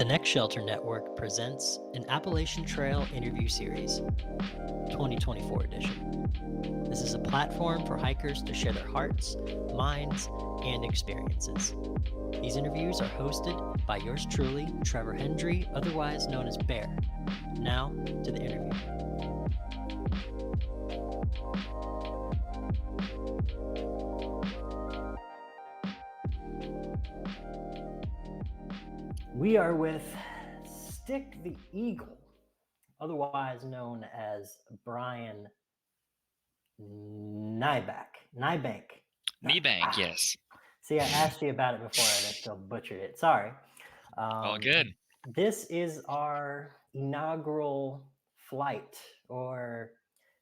The Next Shelter Network presents an Appalachian Trail interview series, 2024 edition. This is a platform for hikers to share their hearts, minds, and experiences. These interviews are hosted by yours truly, Trevor Hendry, otherwise known as Bear. Now to the interview. We are with Stick the Eagle, otherwise known as Bryan Nybank. Kneebank, yes. See, I asked you about it before and I still butchered it. Sorry. All good. This is our inaugural flight or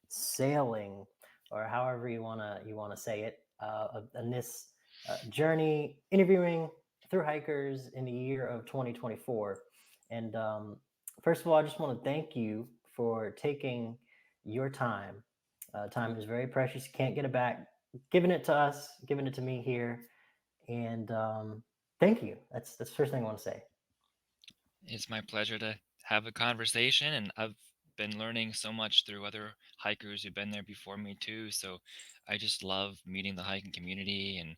sailing, or however you wanna say it, in this journey interviewing through hikers in the year of 2024. And first of all, I just want to thank you for taking your time. Time is very precious. You can't get it back. Giving it to us, giving it to me here, and thank you. That's the first thing I want to say. It's my pleasure to have a conversation, and I've been learning so much through other hikers who've been there before me too. So I just love meeting the hiking community and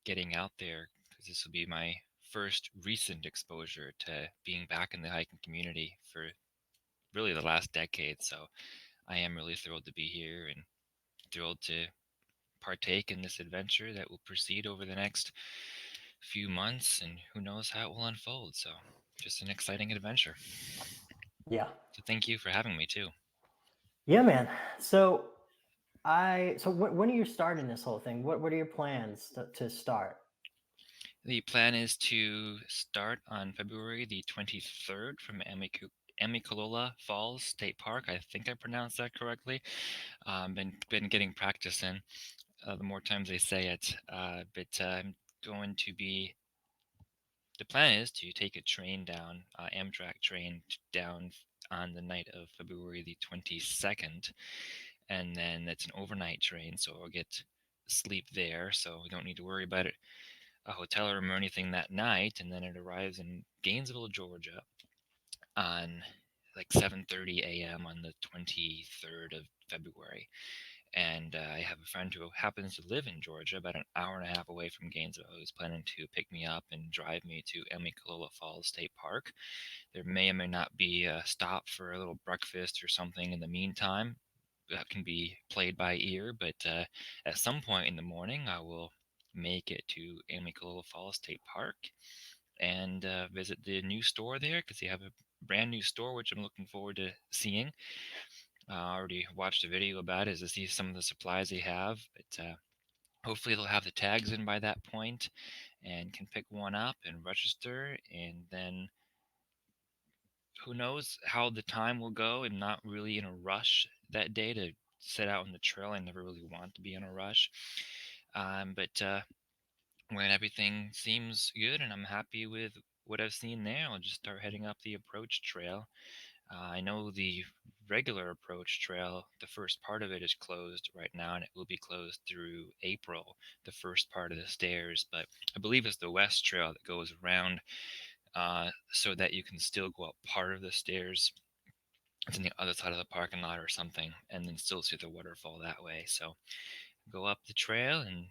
getting out there because this will be my first recent exposure to being back in the hiking community for really the last decade. So I am really thrilled to be here and thrilled to partake in this adventure that will proceed over the next few months, and who knows how it will unfold. So just an exciting adventure. Yeah, So thank you for having me too. yeah, man. When are you starting this whole thing? What are your plans to start? The plan is to start on February the 23rd from Amicalola Falls State Park. I think I pronounced that correctly. Been getting practice in. The more times I say it, but I'm going to be. The plan is to take a train down, Amtrak train down on the night of February the 22nd, and then it's an overnight train, so I'll get sleep there, so we don't need to worry about it, a hotel room or anything that night, and then it arrives in Gainesville, Georgia on like 7:30 a.m. on the 23rd of February. And I have a friend who happens to live in Georgia, about an hour and a half away from Gainesville, who's planning to pick me up and drive me to Amicalola Falls State Park. There may or may not be a stop for a little breakfast or something in the meantime. That can be played by ear, but at some point in the morning, I will make it to Amicalola Falls State Park and visit the new store there because they have a brand new store, which I'm looking forward to seeing. I already watched a video about it to see some of the supplies they have, but hopefully they'll have the tags in by that point and can pick one up and register. And then who knows how the time will go. I'm not really in a rush that day to set out on the trail. I never really want to be in a rush. But when everything seems good and I'm happy with what I've seen there, I'll just start heading up the approach trail. I know the regular approach trail, the first part of it is closed right now, and it will be closed through April, the first part of the stairs. But I believe it's the west trail that goes around so that you can still go up part of the stairs. It's on the other side of the parking lot or something, and then still see the waterfall that way. So go up the trail and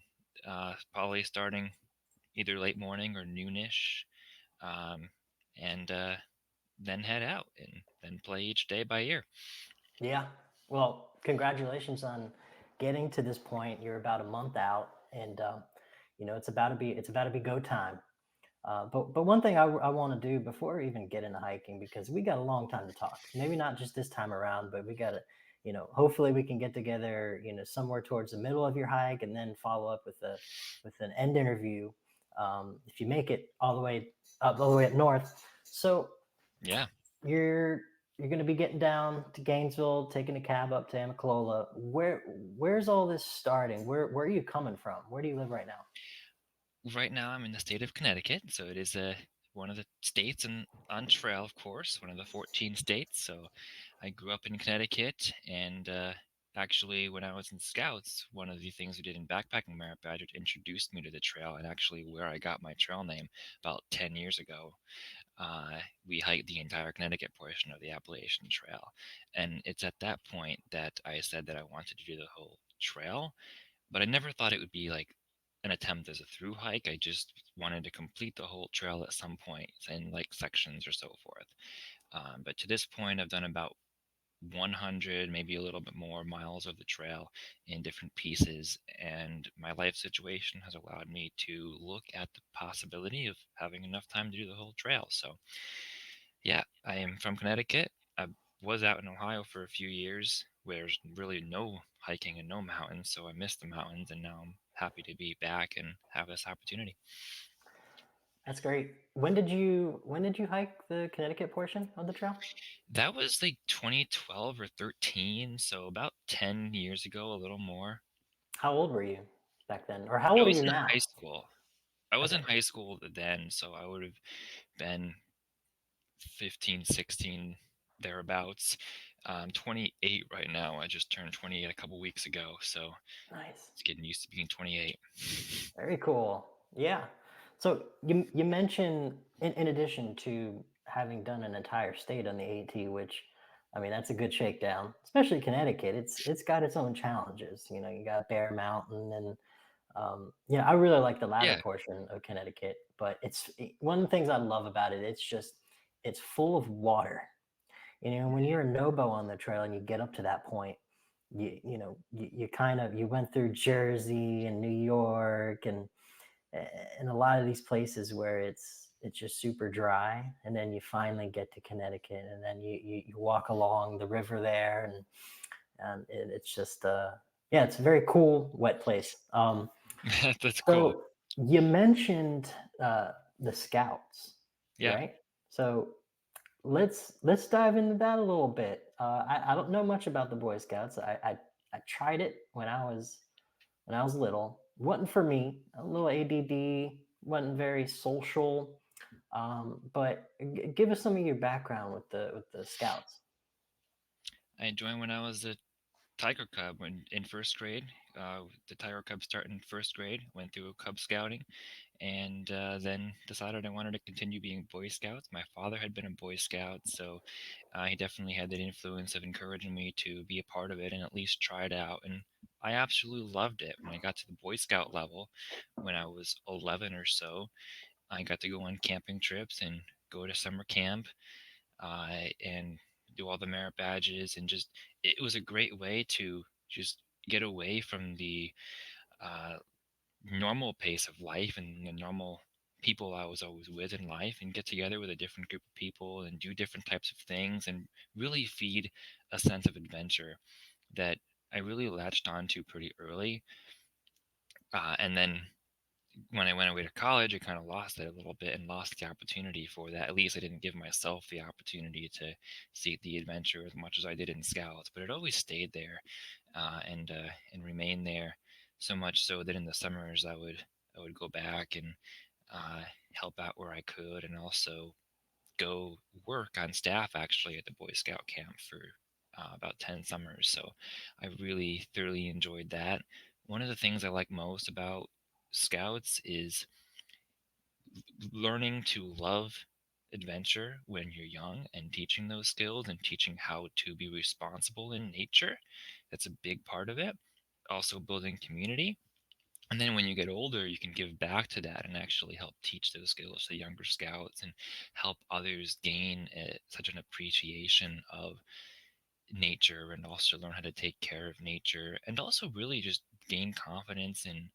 probably starting either late morning or noonish, um, and then head out and then play each day by ear. Yeah. Well, congratulations on getting to this point. You're about a month out, and it's about to be go time. But one thing I want to do before we even get into hiking, because we got a long time to talk. Maybe not just this time around, but we got to, hopefully we can get together, somewhere towards the middle of your hike, and then follow up with an end interview. If you make it all the way up north. So Yeah. you're you're going to be getting down to Gainesville, taking a cab up to Amicalola. Where's all this starting? Where are you coming from? Where do you live right now? Right now, I'm in the state of Connecticut, so it is one of the states on trail, of course, one of the 14 states. So I grew up in Connecticut, and actually, when I was in Scouts, one of the things we did in backpacking merit badge introduced me to the trail, and actually where I got my trail name about 10 years ago. uh, we hiked the entire Connecticut portion of the Appalachian Trail. And it's at that point that I said that I wanted to do the whole trail, but I never thought it would be like an attempt as a through hike. I just wanted to complete the whole trail at some point in like sections or so forth. But to this point, I've done about 100, maybe a little bit more miles of the trail in different pieces. And my life situation has allowed me to look at the possibility of having enough time to do the whole trail. So, yeah, I am from Connecticut. I was out in Ohio for a few years where there's really no hiking and no mountains. So I missed the mountains. And now I'm happy to be back and have this opportunity. That's great. When did you hike the Connecticut portion of the trail? That was like 2012 or 13. So about 10 years ago, a little more. How old were you back then, or how I old are was you in high now? school. I was in Okay, high school then, so I would have been 15, 16, thereabouts. I'm 28 right now. I just turned 28 a couple weeks ago, so nice. it's getting used to being 28. Very cool. Yeah. So you mentioned in addition to having done an entire state on the AT, which I mean that's a good shakedown, especially Connecticut. It's got its own challenges. You know, you got Bear Mountain and yeah, I really like the latter Yeah. portion of Connecticut, but one of the things I love about it. It's just it's full of water. You know, when you're a nobo on the trail and you get up to that point, you kind of you went through Jersey and New York and a lot of these places where it's just super dry, and then you finally get to Connecticut, and then you walk along the river there, it's just yeah, it's a very cool wet place. That's cool. So you mentioned the Scouts, Yeah. right? So let's dive into that a little bit. I don't know much about the Boy Scouts. I tried it when I was little. Wasn't for me. A little ADD. Wasn't very social. But give us some of your background with the Scouts. I joined when I was a Tiger Cub when in first grade. The Tiger Cub started in first grade, went through Cub Scouting, and then decided I wanted to continue being Boy Scouts. My father had been a Boy Scout, so he definitely had that influence of encouraging me to be a part of it and at least try it out. And I absolutely loved it. When I got to the Boy Scout level, when I was 11 or so, I got to go on camping trips and go to summer camp and do all the merit badges. And just, it was a great way to just get away from the uh, normal pace of life and the normal people I was always with in life and get together with a different group of people and do different types of things and really feed a sense of adventure that I really latched onto pretty early. And then when I went away to college, I kind of lost it a little bit and lost the opportunity for that. At least I didn't give myself the opportunity to seek the adventure as much as I did in Scouts, but it always stayed there and remained there. So much so that in the summers I would go back and uh, help out where I could, and also go work on staff actually at the Boy Scout camp for about 10 summers. So I really thoroughly enjoyed that. One of the things I like most about Scouts is learning to love adventure when you're young and teaching those skills and teaching how to be responsible in nature. That's a big part of it. Also, building community. And then when you get older, you can give back to that and actually help teach those skills to younger scouts and help others gain such an appreciation of nature and also learn how to take care of nature and also really just gain confidence in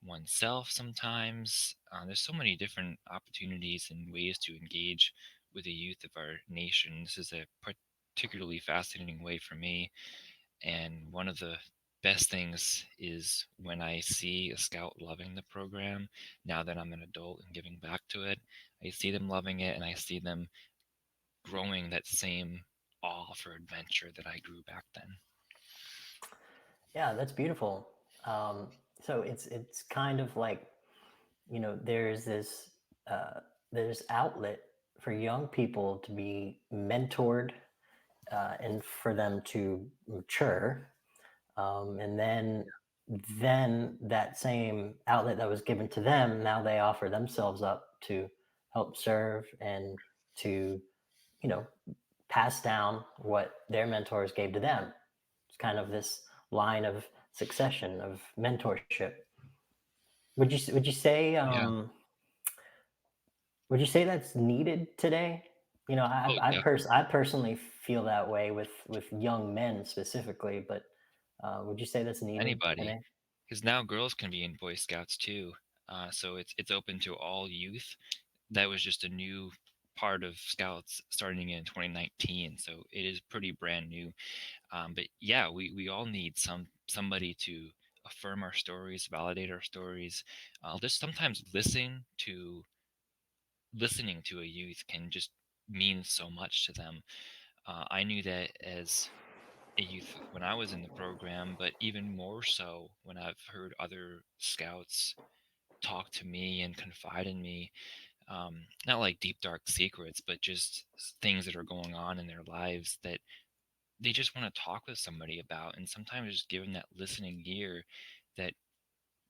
oneself sometimes. There's so many different opportunities and ways to engage with the youth of our nation. This is a particularly fascinating way for me. And one of the best things is when I see a scout loving the program, now that I'm an adult and giving back to it, I see them loving it and I see them growing that same awe for adventure that I grew back then. Yeah, that's beautiful. So it's kind of like there's this there's outlet for young people to be mentored and for them to mature, and then that same outlet that was given to them, now they offer themselves up to help serve and to, you know, pass down what their mentors gave to them. It's kind of this line of succession of mentorship. Would you say Yeah. would you say that's needed today? You know, Oh, I personally feel that way with young men specifically, but would you say that's needed anybody, today? because now girls can be in Boy Scouts too. So it's open to all youth. That was just a new part of Scouts starting in 2019, so it is pretty brand new. But yeah, we all need somebody to affirm our stories, validate our stories. Just sometimes listening to a youth can just mean so much to them. I knew that as a youth when I was in the program, but even more so when I've heard other scouts talk to me and confide in me. Not like deep dark secrets, but just things that are going on in their lives that they just want to talk with somebody about. And sometimes just giving that listening ear that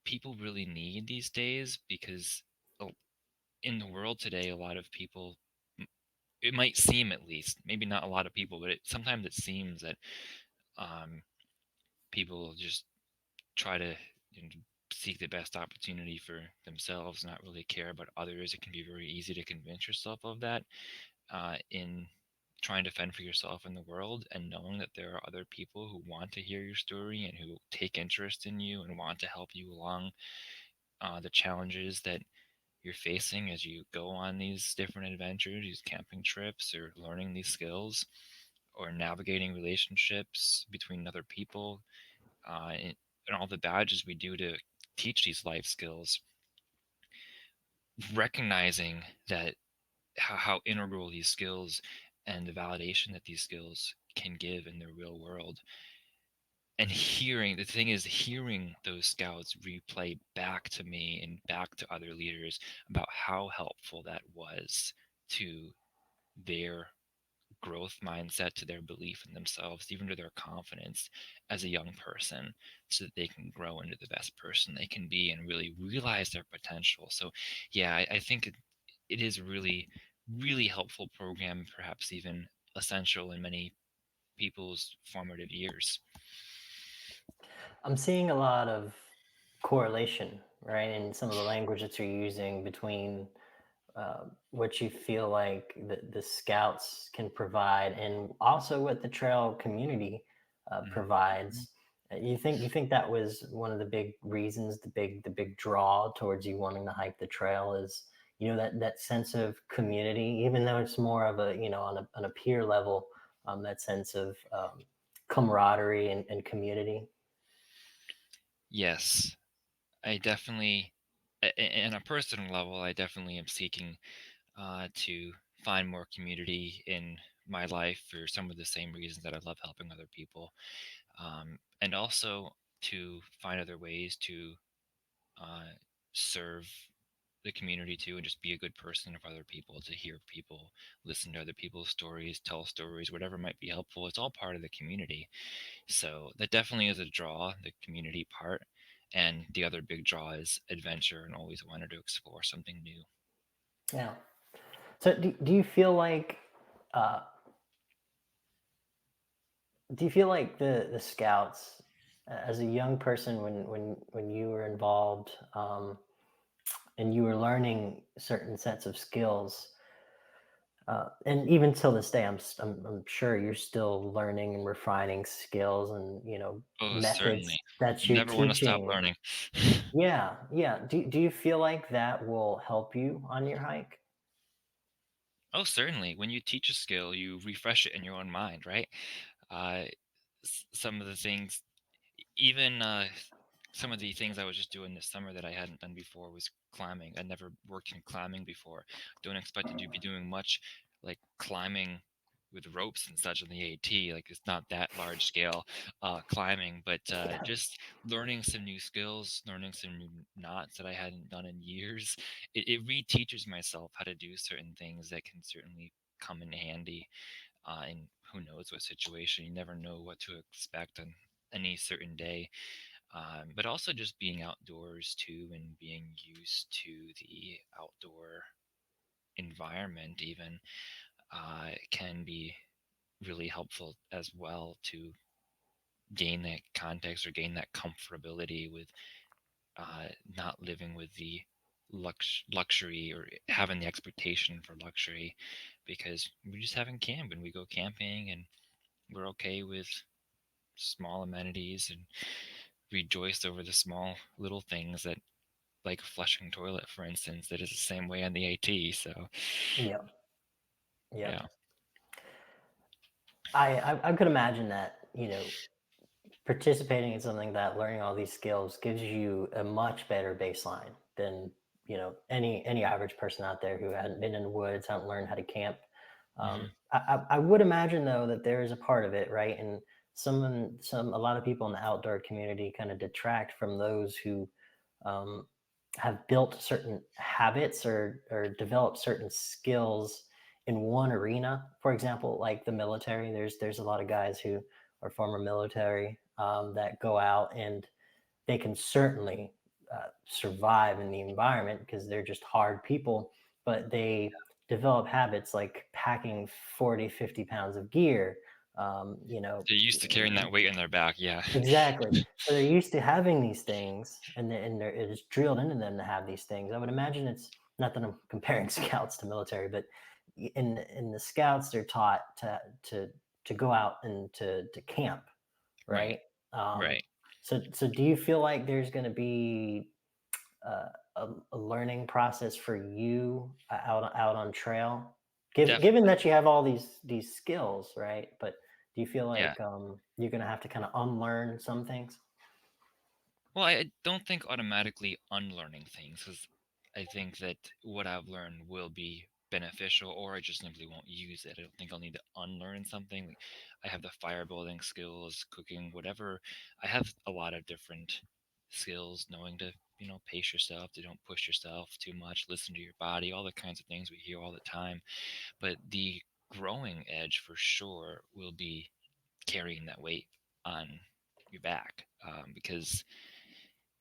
people really need these days, because oh, in the world today, a lot of people, it might seem, at least maybe not a lot of people, but sometimes it seems that um, people just try to, you know, seek the best opportunity for themselves, not really care about others. It can be very easy to convince yourself of that in trying to fend for yourself in the world, and knowing that there are other people who want to hear your story and who take interest in you and want to help you along the challenges that you're facing as you go on these different adventures, these camping trips, or learning these skills, or navigating relationships between other people, and all the badges we do to teach these life skills. Recognizing that how integral these skills and the validation that these skills can give in the real world, and hearing the thing is hearing those scouts replay back to me and back to other leaders about how helpful that was to their growth mindset, to their belief in themselves, even to their confidence as a young person, so that they can grow into the best person they can be and really realize their potential. So yeah, I think it is a really, really helpful program, perhaps even essential in many people's formative years. I'm seeing a lot of correlation, right, in some of the language that you're using between what you feel like the scouts can provide and also what the trail community Mhm. provides. You think that was one of the big reasons, the big draw towards you wanting to hike the trail is, that sense of community, even though it's more of a, on a peer level, that sense of camaraderie and community. Yes, I definitely, in a personal level, I definitely am seeking to find more community in my life for some of the same reasons that I love helping other people, and also to find other ways to uh, serve the community too, and just be a good person of other people, to hear people, listen to other people's stories, tell stories, whatever might be helpful. It's all part of the community. So that definitely is a draw, the community part. And the other big draw is adventure and always wanted to explore something new. Yeah. So do you feel like uh, the scouts, as a young person, when you were involved, and you were learning certain sets of skills, and even till this day, I'm sure you're still learning and refining skills and, Oh, certainly. methods that you're Never want to stop teaching. learning. Yeah, yeah. Do you feel like that will help you on your hike? Oh, certainly. When you teach a skill, you refresh it in your own mind, right? Uh, some of the things, even some of the things I was just doing this summer that I hadn't done before was climbing. I never worked in climbing before. Don't expect to be doing much like climbing with ropes and such on the AT. Like it's not that large scale climbing, but Yeah. just learning some new skills, learning some new knots that I hadn't done in years. It reteaches myself how to do certain things that can certainly come in handy in who knows what situation. You never know what to expect on any certain day, but also just being outdoors too and being used to the outdoor environment even can be really helpful as well to gain that context or gain that comfortability with not living with the luxury or having the expectation for luxury, because we just haven't camped and we go camping and we're okay with small amenities and rejoice over the small little things that, like flushing toilet for instance, that is the same way on the AT. So Yep. Yep. yeah. I could imagine that, participating in something that learning all these skills gives you a much better baseline than any average person out there who hadn't been in the woods, haven't learned how to camp. Hmm. I would imagine though that there is a part of it, right? And a lot of people in the outdoor community kind of detract from those who um, have built certain habits or developed certain skills in one arena. For example, like the military, there's a lot of guys who are former military that go out and they can certainly survive in the environment because they're just hard people, but they develop habits like packing 40, 50 pounds of gear, you know, They're used to carrying that weight in their back. Yeah. exactly. So they're used to having these things, and it is drilled into them to have these things. I would imagine it's not that I'm comparing scouts to military, but in the scouts, they're taught to go out and to camp, Right. right? Um, Right. so do you feel like there's going to be a learning process for you out on trail, given Definitely. that you have all these skills, right? But do you feel Yeah. like you're gonna have to kind of unlearn some things? Well, I don't think automatically unlearning things, because I think that what I've learned will be beneficial, or I just simply won't use it. I don't think I'll need to unlearn something. Like, I have the fire building skills, cooking, whatever. I have a lot of different skills, knowing to, pace yourself, to don't push yourself too much, listen to your body, all the kinds of things we hear all the time. But the growing edge for sure will be carrying that weight on your back, because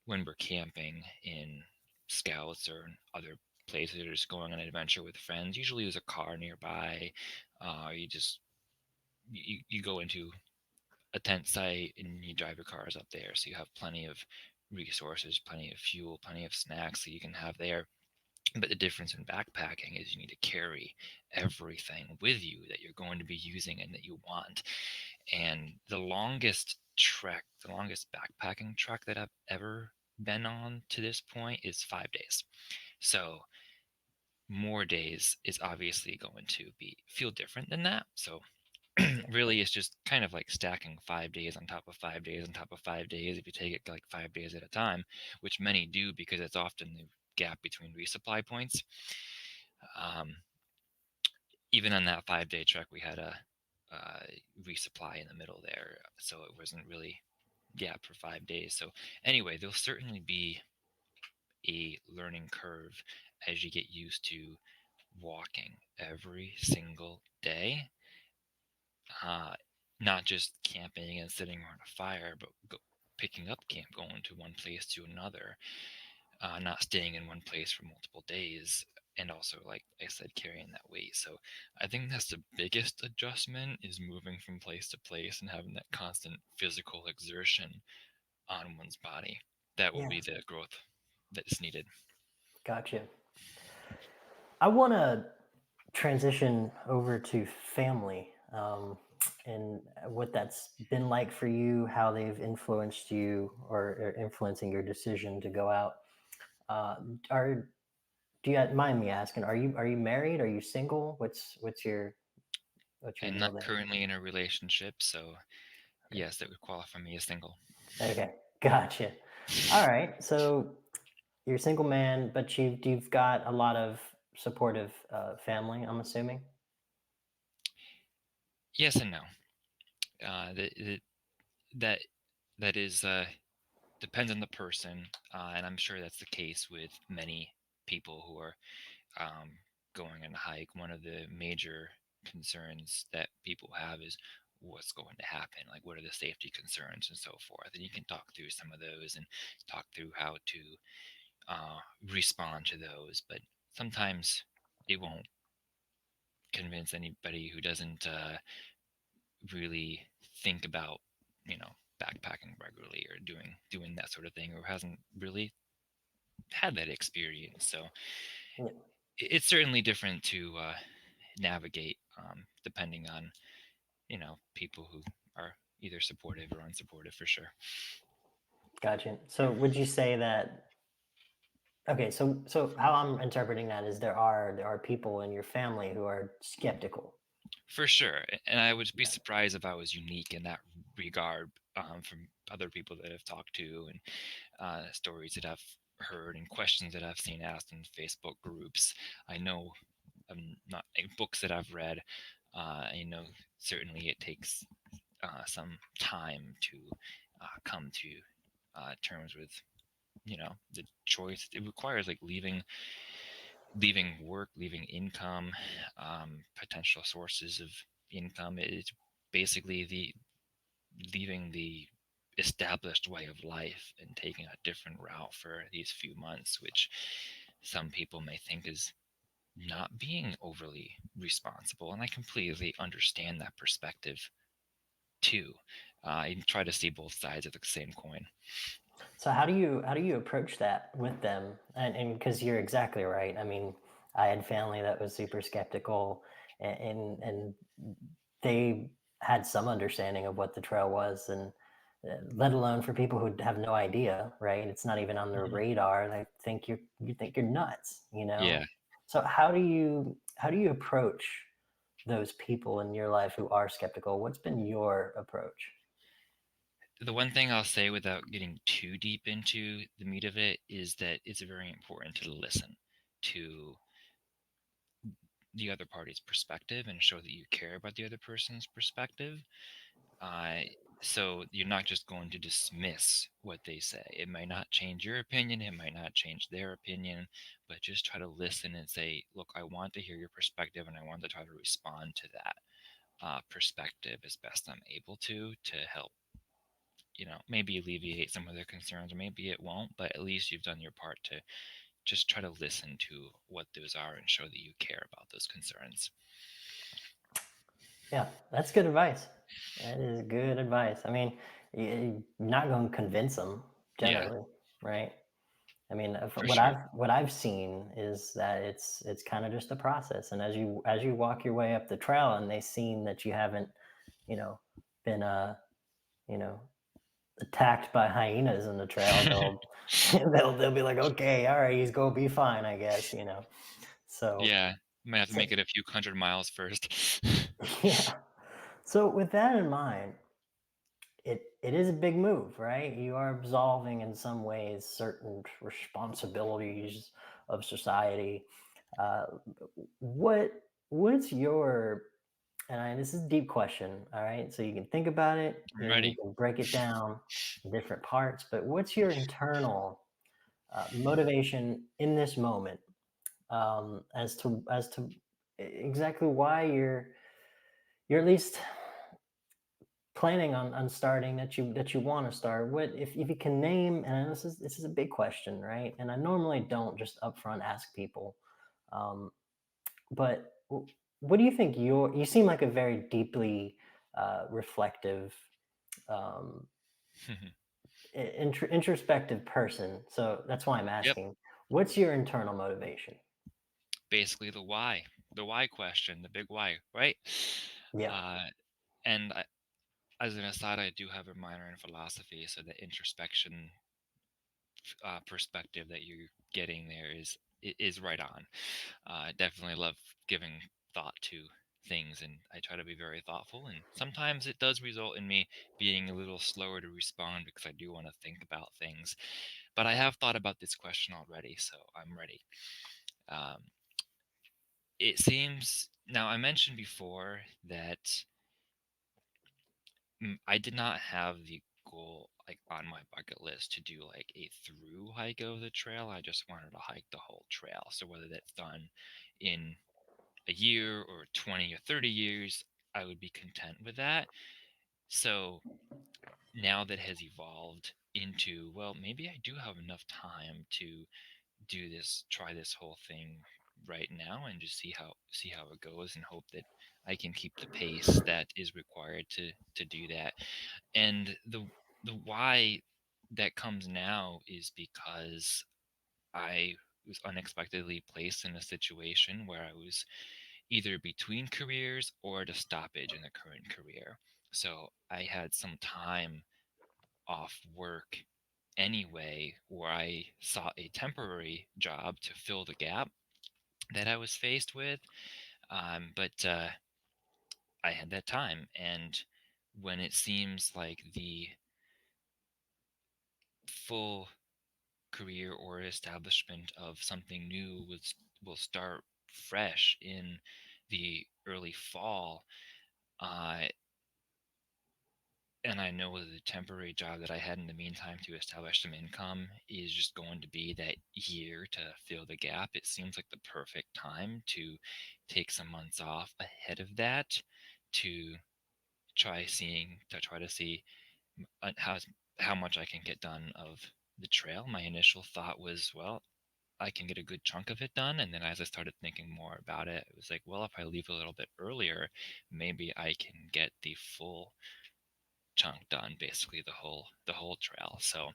when we're camping in scouts or in other places or just going on an adventure with friends, usually there's a car nearby. You just you go into a tent site and you drive your cars up there, so you have plenty of resources, plenty of fuel, plenty of snacks that you can have there. But the difference in backpacking is you need to carry everything with you that you're going to be using and that you want. And the longest backpacking trek that I've ever been on to this point is 5 days. So more days is obviously going to be feel different than that. So really it's just kind of like stacking 5 days on top of 5 days on top of 5 days if you take it like 5 days at a time, which many do because it's often the gap between resupply points. Um, Even on that 5 day trek, we had a resupply in the middle there, so it wasn't really gap for 5 days. So anyway, there'll certainly be a learning curve as you get used to walking every single day, uh, not just camping and sitting around a fire, but picking up camp, going to one place to another, not staying in one place for multiple days, and also, like I said, carrying that weight. So I think that's the biggest adjustment, is moving from place to place and having that constant physical exertion on one's body. That will Yeah, be the growth that is needed. gotcha. I want to transition over to family, and what that's been like for you, how they've influenced you or influencing your decision to go out. Are Do you mind me asking? Are you married? Are you single? What's your I'm deal not there? currently in a relationship, so Okay, yes, that would qualify me as single. okay, gotcha. All right, so you're a single man, but you've got a lot of supportive family, I'm assuming. Yes and no. The that that is depends on the person, and I'm sure that's the case with many people who are um, going on a hike. One of the major concerns that people have is what's going to happen, like what are the safety concerns and so forth. And you can talk through some of those and talk through how to respond to those, but sometimes it won't. convince anybody who doesn't really think about, you know, backpacking regularly or doing that sort of thing, or hasn't really had that experience. So Yeah. it's certainly different to navigate, depending on, people who are either supportive or unsupportive, for sure. Gotcha. So would you say that, okay, so how I'm interpreting that is there are people in your family who are skeptical. For sure. And I would be surprised if I was unique in that regard, from other people that I've talked to, and stories that I've heard and questions that I've seen asked in Facebook groups. I know, not books that I've read. I know certainly it takes some time to come to terms with, the choice. It requires like leaving work, leaving income, potential sources of income. It's basically the leaving the established way of life and taking a different route for these few months, which some people may think is not being overly responsible. And I completely understand that perspective too. I try to see both sides of the same coin. So how do you approach that with them? And because you're exactly right. I mean, I had family that was super skeptical, and they had some understanding of what the trail was, and let alone for people who have no idea, right? It's not even on their Mhm. radar. They think you think you're nuts, you know. Yeah. So how do you approach those people in your life who are skeptical? What's been your approach? The one thing I'll say without getting too deep into the meat of it is that it's very important to listen to the other party's perspective and show that you care about the other person's perspective. Uh, so you're not just going to dismiss what they say. It might not change your opinion, it might not change their opinion, but just try to listen and say, look, I want to hear your perspective and I want to try to respond to that perspective as best I'm able to help, maybe alleviate some of their concerns, or maybe it won't, but at least you've done your part to just try to listen to what those are and show that you care about those concerns. Yeah, that's good advice. That is good advice. I mean, you're not going to convince them Yeah, generally, right? I mean, for what sure. I've seen is that it's kind of just a process, and as you walk your way up the trail, and they've seen that you haven't, you know, been you know, attacked by hyenas in the trail, they'll be like, okay, all right, he's gonna be fine, I guess, you know. So, Yeah, might have to so make it a few hundred miles first. yeah. So with that in mind, it is a big move, right? You are absolving in some ways certain responsibilities of society. Uh, what what's your, this is a deep question, all right? So you can think about it, I'm and you ready. can break it down in different parts. But what's your internal motivation in this moment, as to exactly why you're at least planning on starting, that you want to start? What if you can name, and this is a big question, right? And I normally don't just upfront ask people, um, but what do you think, you seem like a very deeply reflective, um, introspective person, so that's why I'm Yep. asking, what's your internal motivation? Basically the why question, the big why, right? Yeah. Uh, and as an aside, I do have a minor in philosophy, so the introspection perspective that you're getting there is right on. I definitely love giving thought to things, and I try to be very thoughtful. And sometimes it does result in me being a little slower to respond because I do want to think about things. But I have thought about this question already, so I'm ready. Um, it seems now I mentioned before that I did not have the goal like on my bucket list to do like a through hike of the trail. I just wanted to hike the whole trail. So whether that's done in a year or 20 or 30 years, I would be content with that. So now that has evolved into, well, maybe I do have enough time to do this, try this whole thing right now and just see how it goes and hope that I can keep the pace that is required to do that. And the why that comes now is because I was unexpectedly placed in a situation where I was either between careers or at a stoppage in the current career. So I had some time off work anyway, where I sought a temporary job to fill the gap that I was faced with. But I had that time. And when it seems like the full career or establishment of something new will start fresh in the early fall, uh, and I know that the temporary job that I had in the meantime to establish some income is just going to be that year to fill the gap. It seems like the perfect time to take some months off ahead of that to try to see how much I can get done of the trail. My initial thought was, well, I can get a good chunk of it done. And then as I started thinking more about it, it was like, well, if I leave a little bit earlier, maybe I can get the full chunk done, basically the whole trail. So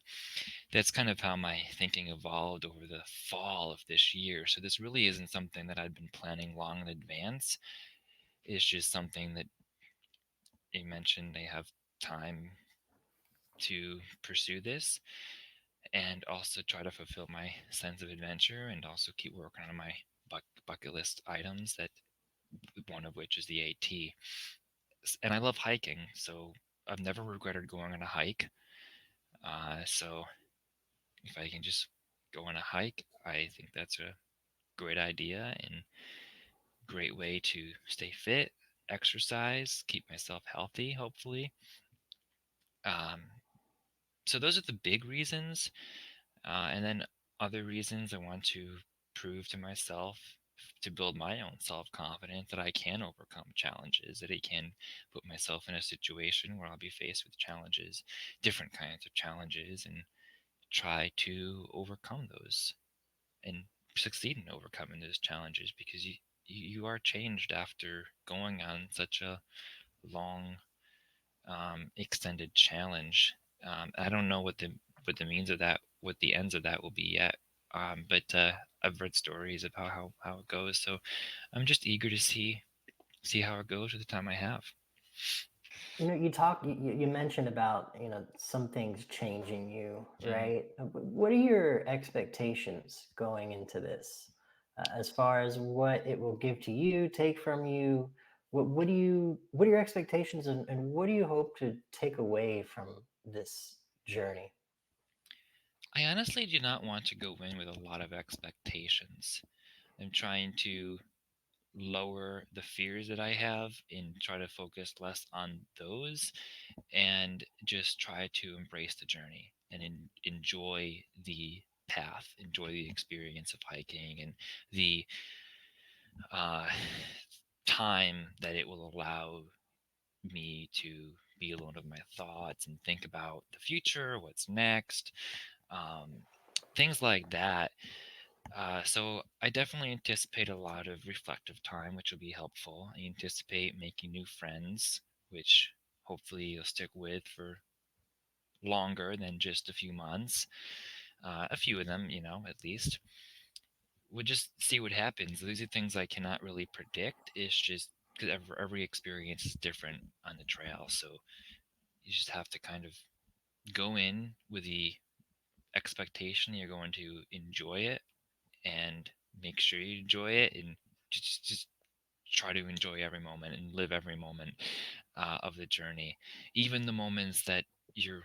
that's kind of how my thinking evolved over the fall of this year. So this really isn't something that I'd been planning long in advance. It's just something that you mentioned they have time to pursue this and also try to fulfill my sense of adventure and also keep working on my bucket list items, that one of which is the AT. And I love hiking, so I've never regretted going on a hike. So if I can just go on a hike, I think that's a great idea and great way to stay fit, exercise, keep myself healthy, hopefully. Um, so those are the big reasons. And then other reasons, I want to prove to myself, to build my own self confidence, that I can overcome challenges, that I can put myself in a situation where I'll be faced with challenges, different kinds of challenges, and try to overcome those and succeed in overcoming those challenges, because you are changed after going on such a long, extended challenge. I don't know what the means of that, what the ends of that will be yet. But I've read stories about how it goes, so I'm just eager to see how it goes with the time I have. You mentioned about, some things changing you, Mhm. right? What are your expectations going into this, as far as what it will give to you, take from you? What are your expectations, and what do you hope to take away from this journey? I honestly do not want to go in with a lot of expectations. I'm trying to lower the fears that I have and try to focus less on those and just try to embrace the journey and enjoy the path, enjoy the experience of hiking and the uh, time that it will allow me to be alone with my thoughts and think about the future, what's next, um, things like that. So I definitely anticipate a lot of reflective time, which will be helpful. I anticipate making new friends, which hopefully you'll stick with for longer than just a few months. A few of them, at least. We'll just see what happens. These are things I cannot really predict. It's just because every experience is different on the trail. So you just have to kind of go in with the expectation you're going to enjoy it and make sure you enjoy it and just try to enjoy every moment and live every moment of the journey, even the moments that you're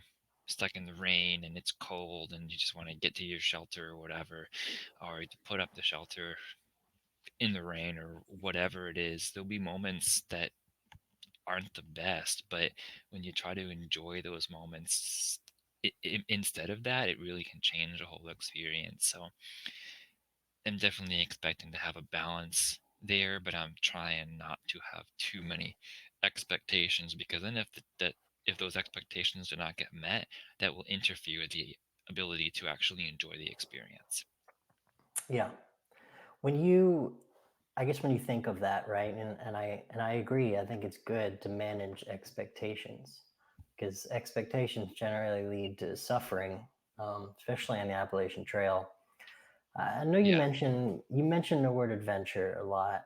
stuck in the rain and it's cold and you just want to get to your shelter or whatever, or to put up the shelter in the rain or whatever it is. There'll be moments that aren't the best, but when you try to enjoy those moments, instead of that, it really can change the whole experience. So I'm definitely expecting to have a balance there, but I'm trying not to have too many expectations, because then if those expectations do not get met, that will interfere with the ability to actually enjoy the experience. Yeah. When you I guess when you think of that, right? And I agree. I think it's good to manage expectations because expectations generally lead to suffering, especially on the Appalachian Trail. I know Yeah. you mentioned the word adventure a lot.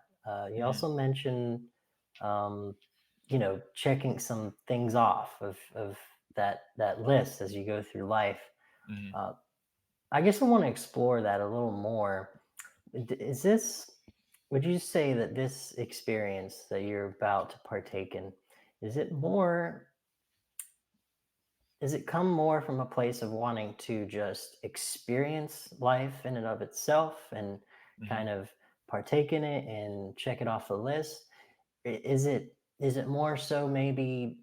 You Mhm, also mentioned, um, checking some things off of that list as you go through life. mhm, Uh, I guess I want to explore that a little more. Is this, would you say that this experience that you're about to partake in, is it more, does it come more from a place of wanting to just experience life in and of itself and mhm. kind of partake in it and check it off the list? Is it more so maybe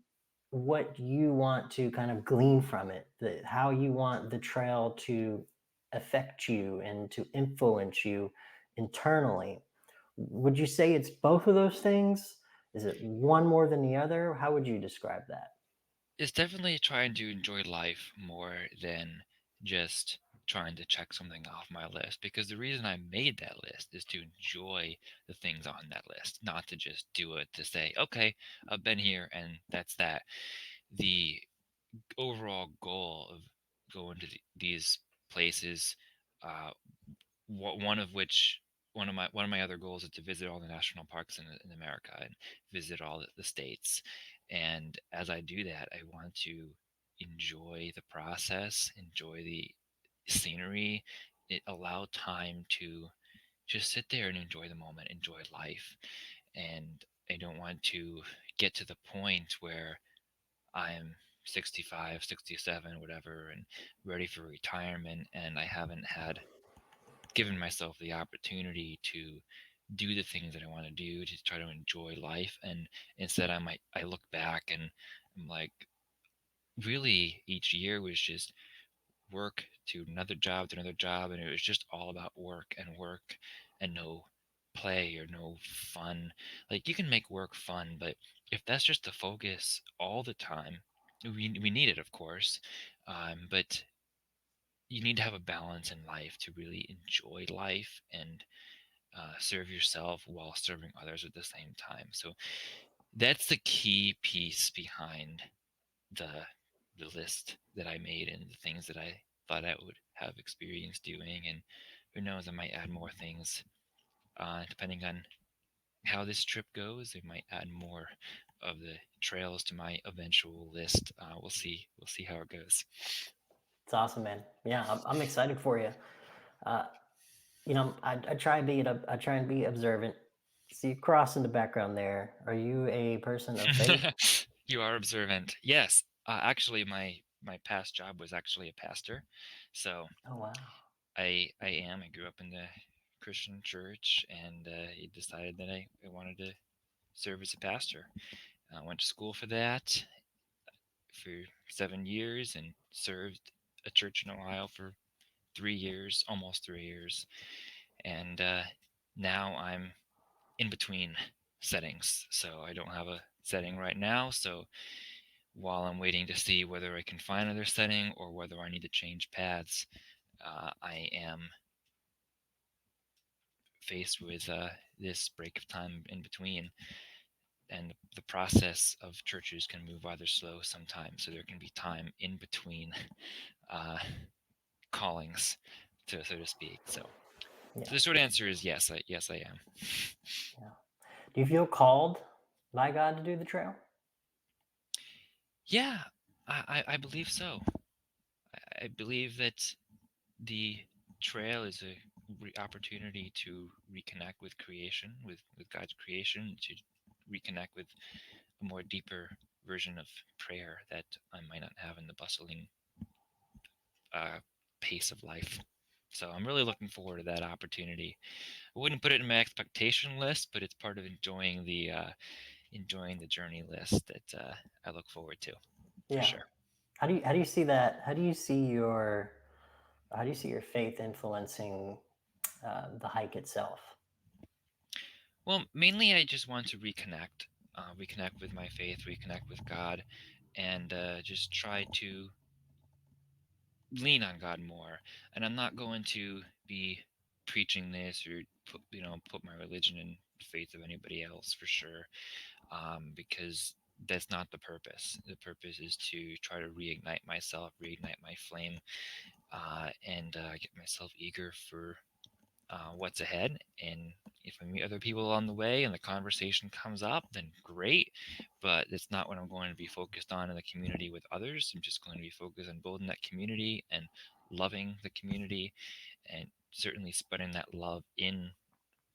what you want to kind of glean from it, how you want the trail to affect you and to influence you internally? Would you say it's both of those things? Is it one more than the other? How would you describe that? It's definitely trying to enjoy life more than just trying to check something off my list, because the reason I made that list is to enjoy the things on that list, not to just do it to say, "Okay, I've been here and that's that." The overall goal of going to these places, uh, one of which one of my other goals is to visit all the national parks in America and visit all the states. And as I do that, I want to enjoy the process, enjoy the scenery, allow time to just sit there and enjoy the moment, enjoy life. And I don't want to get to the point where I'm 65, 67, whatever, and ready for retirement, and I haven't had given myself the opportunity to do the things that I want to do to try to enjoy life. And instead, I look back and I'm like, really, each year was just work to another job, and it was just all about work and no play or no fun. Like, you can make work fun, but if that's just the focus all the time, we need it, of course, but you need to have a balance in life to really enjoy life and serve yourself while serving others at the same time. So that's the key piece behind the the list that I made and the things that I thought I would have experience doing. And who knows, I might add more things depending on how this trip goes. I might add more of the trails to my eventual list. We'll see. We'll see how it goes. It's awesome, man. Yeah, I'm excited for you. Uh, I try and I try and be observant. See you cross in the background there. Are you a person of faith? You are observant. Yes. Actually, my past job was actually a pastor, so Oh wow. I am. I grew up in the Christian church, and I decided that I wanted to serve as a pastor. I went to school for that for 7 years and served a church in Ohio for 3 years, almost 3 years, and now I'm in between settings. So I don't have a setting right now. So while I'm waiting to see whether I can find another setting or whether I need to change paths, I am faced with this break of time in between. And the process of churches can move rather slow sometimes. So there can be time in between uh, callings, so to speak. So Yeah, the short answer is yes. Yes, I am. yeah. Do you feel called by God to do the trail? Yeah, I believe so. I believe that the trail is a opportunity to reconnect with creation, with God's creation, to reconnect with a more deeper version of prayer that I might not have in the bustling uh, pace of life. So I'm really looking forward to that opportunity. I wouldn't put it in my expectation list, but it's part of enjoying the journey list that I look forward to, for Yeah. sure. How do you see that? How do you see your faith influencing the hike itself? Well, mainly I just want to reconnect with my faith, reconnect with God, and just try to lean on God more. And I'm not going to be preaching this or put my religion in faith of anybody else for sure, because that's not the purpose. The purpose is to try to reignite myself, reignite my flame, and get myself eager for what's ahead. And if I meet other people along the way and the conversation comes up, then great. But it's not what I'm going to be focused on in the community with others. I'm just going to be focused on building that community and loving the community, and certainly spreading that love in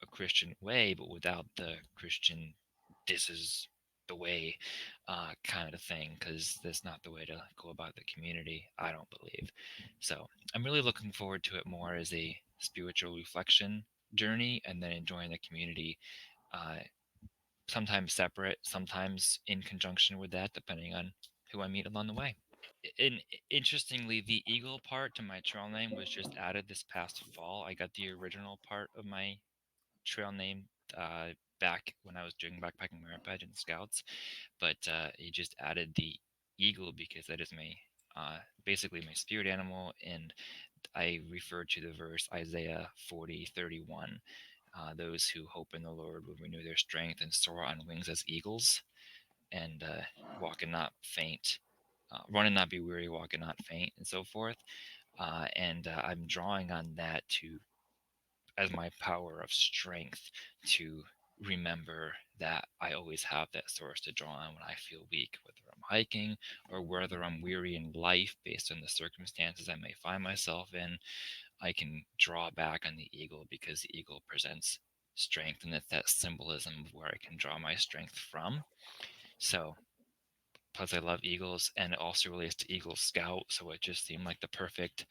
a Christian way, but without the Christian, this is the way kind of thing, because that's not the way to go about the community, I don't believe. So I'm really looking forward to it more as a spiritual reflection journey, and then enjoying the community, uh, sometimes separate, sometimes in conjunction with that, depending on who I meet along the way. And interestingly, the eagle part to my trail name was just added this past fall. I got the original part of my trail name back when I was doing backpacking merit badge and scouts, but he just added the eagle because that is my basically my spirit animal, and I refer to the verse Isaiah 40:31. Those who hope in the Lord will renew their strength and soar on wings as eagles, and walk and not faint, run and not be weary, walk and not faint, and so forth. And I'm drawing on that to as my power of strength to remember that I always have that source to draw on when I feel weak, whether I'm hiking or whether I'm weary in life based on the circumstances I may find myself in. I can draw back on the eagle because the eagle presents strength, and it's that symbolism of where I can draw my strength from. So, plus I love eagles, and it also relates to Eagle Scout, so it just seemed like the perfect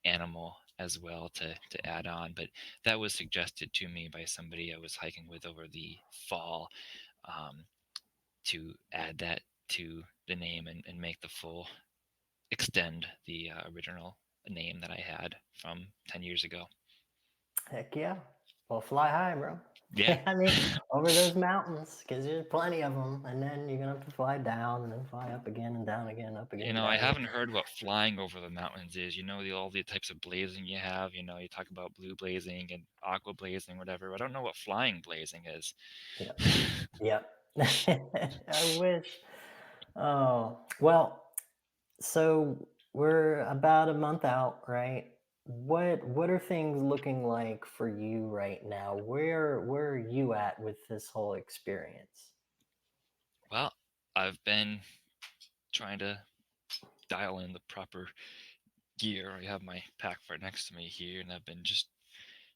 animal as well to add on. But that was suggested to me by somebody I was hiking with over the fall, um, to add that to the name, and make the full extend the original name that I had from 10 years ago. Heck yeah. Well, fly high, bro. Yeah. I mean, over those mountains, because there's plenty of them, and then you're gonna have to fly down and then fly up again and down again, up again, I down again. haven't heard what flying over the mountains is. All the types of blazing you have. You talk about blue blazing and aqua blazing, whatever. I don't know what flying blazing is. Yep. Yep. I wish. Oh, well, so we're about a month out, right? What are things looking like for you right now? Where are you at with this whole experience? Well, I've been trying to dial in the proper gear. I have my pack right next to me here, and I've been just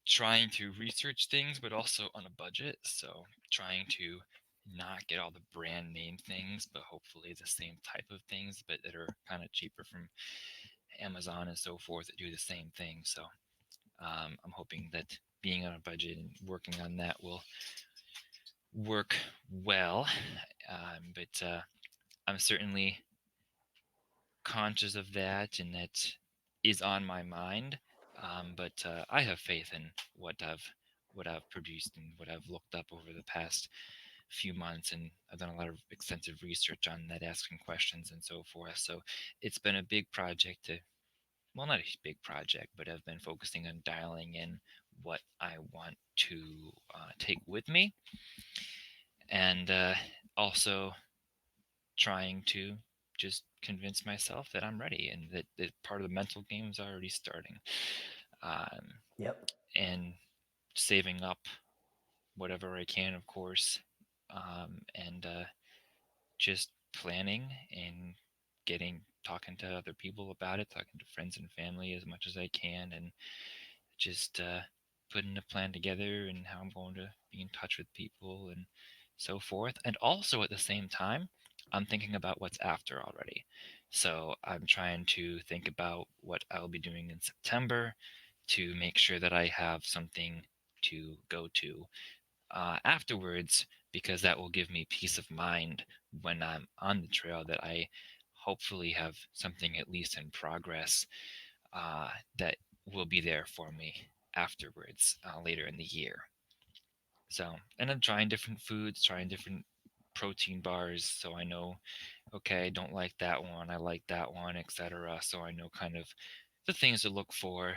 trying to research things, but also on a budget. So trying to not get all the brand name things, but hopefully the same type of things, but that are kind of cheaper from Amazon and so forth that do the same thing. So I'm hoping that being on a budget and working on that will work well. But I'm certainly conscious of that, and that is on my mind. But I have faith in what I've produced and what I've looked up over the past few months, and I've done a lot of extensive research on that, asking questions and so forth. So it's been a big project to, well, not a big project, but I've been focusing on dialing in what I want to take with me, and also trying to just convince myself that I'm ready, and that part of the mental game is already starting. Um, Yep. and saving up whatever I can, of course, and just planning and talking to other people about it, talking to friends and family as much as I can, and just putting a plan together and how I'm going to be in touch with people and so forth. And also at the same time, I'm thinking about what's after already. So I'm trying to think about what I'll be doing in September to make sure that I have something to go to afterwards, because that will give me peace of mind when I'm on the trail, that I hopefully have something at least in progress that will be there for me afterwards later in the year. So, and I'm trying different foods, trying different protein bars, so I know, okay, I don't like that one, I like that one, etc. So I know kind of the things to look for,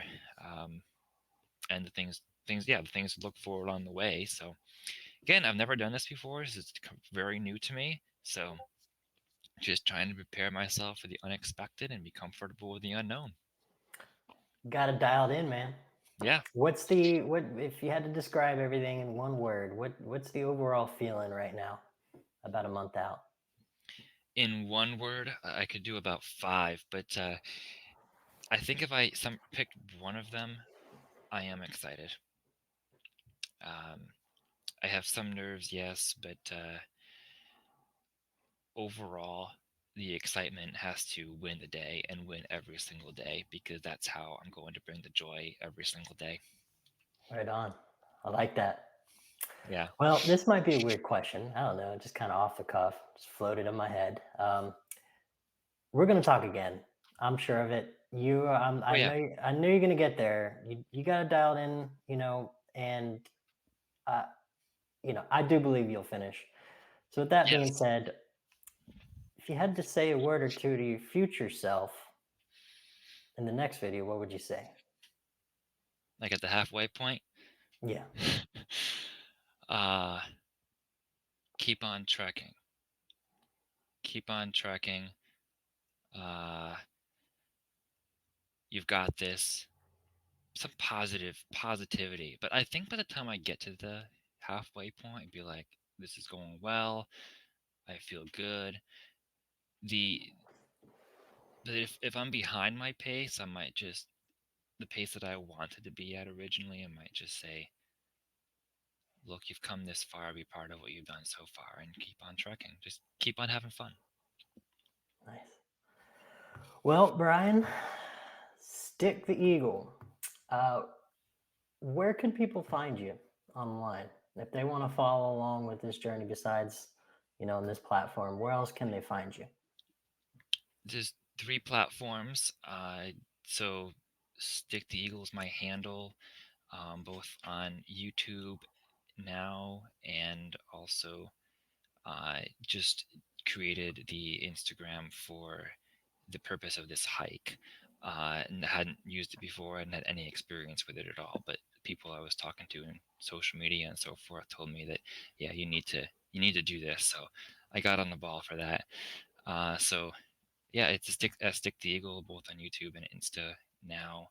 and the things the things to look for along the way. So again, I've never done this before. This is very new to me. So just trying to prepare myself for the unexpected and be comfortable with the unknown. Got it dialed in, man. Yeah. What if you had to describe everything in one word? What's the overall feeling right now, about a month out? In one word, I could do about five, but I think if I some picked one of them, I am excited. Um, I have some nerves, yes, but overall, the excitement has to win the day and win every single day because that's how I'm going to bring the joy every single day. Right on. I like that. Yeah. Well, this might be a weird question. I don't know, just kind of off the cuff, just floated in my head. We're gonna talk again. I'm sure of it. Oh I yeah. know, I know you're gonna get there. You got to dial it in, and uh, I do believe you'll finish. So, with that being Yes. said, if you had to say a word or two to your future self in the next video, what would you say? Like at the halfway point. Yeah, uh keep on trekking. Keep on trekking. Uh you've got this. Some positivity. But I think by the time I get to the halfway point, I'd be like, this is going well. I feel good. The but if I'm behind my pace, I might just the pace that I wanted to be at originally, I might just say, look, you've come this far, be part of what you've done so far and keep on trekking. Just keep on having fun. nice. Well, Brian, stick the eagle. Uh, where can people find you online if they want to follow along with this journey? Besides, in this platform, where else can they find you? Just three platforms. So Stick the Eagle is my handle, both on YouTube now and also just created the Instagram for the purpose of this hike. And hadn't used it before. I hadn't had any experience with it at all. But people I was talking to in social media and so forth told me that, yeah, you need to do this. So I got on the ball for that. So yeah, it's a stick the eagle both on YouTube and Insta now.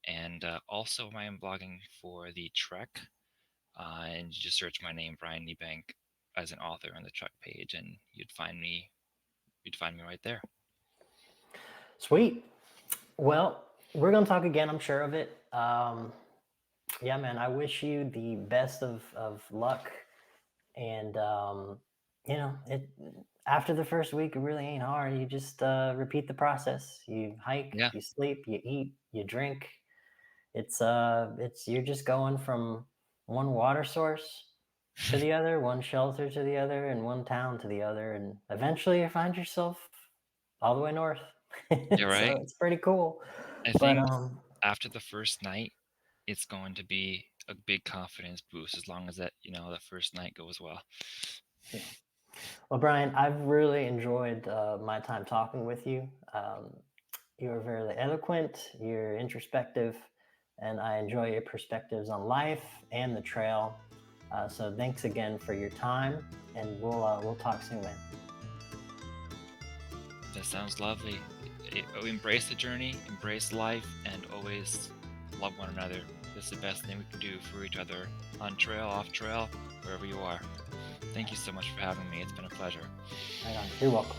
And also I am blogging for the Trek, and you just search my name, Bryan Niebank, as an author on the Trek page, and you'd find me right there. Sweet. Well, we're gonna talk again. I'm sure of it. Yeah, man. I wish you the best of luck. And it after the first week, it really ain't hard. You just repeat the process. You hike, Yeah, you sleep, you eat, you drink. It's you're just going from one water source to the other, one shelter to the other, and one town to the other, and eventually you find yourself all the way north. you're So right. it's pretty cool. I But think after the first night, it's going to be a big confidence boost as long as the first night goes well. yeah. Well, Brian, I've really enjoyed my time talking with you. You're very eloquent, you're introspective, and I enjoy your perspectives on life and the trail. So thanks again for your time, and we'll talk soon, man. That sounds lovely. Embrace the journey, embrace life, and always love one another. This is the best thing we can do for each other on trail, off trail, wherever you are. Thank you so much for having me. It's been a pleasure. Right on. You're welcome.